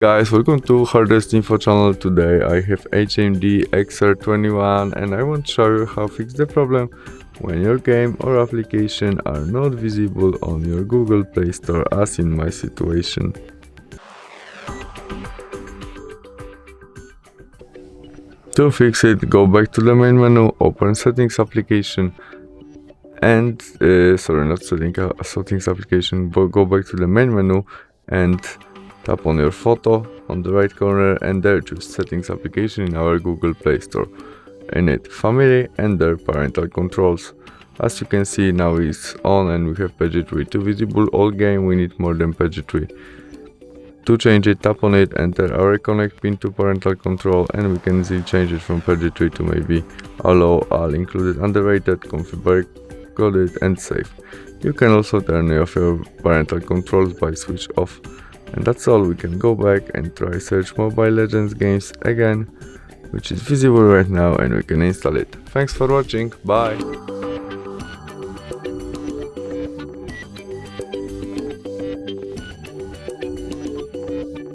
Guys, welcome to HardReset.Info channel. Today I have HMD XR21 and I want to show you how to fix the problem when your game or application are not visible on your Google Play Store, as in my situation. To fix it, go back to the main menu, open Settings application and Settings application, but go back to the main menu and tap on your photo on the right corner and there choose Settings application in our Google Play Store. In it, Family and their parental controls. As you can see, now it's on and we have page tree. To visible all game we need more than page tree. To change it, tap on it, enter our connect pin to parental control and we can easily change it from page tree to maybe allow all included underrated, configure coded and save. You can also turn off your parental controls by switch off. And that's all. We can go back and try search Mobile Legends games again, which is visible right now, and we can install it. Thanks for watching, bye!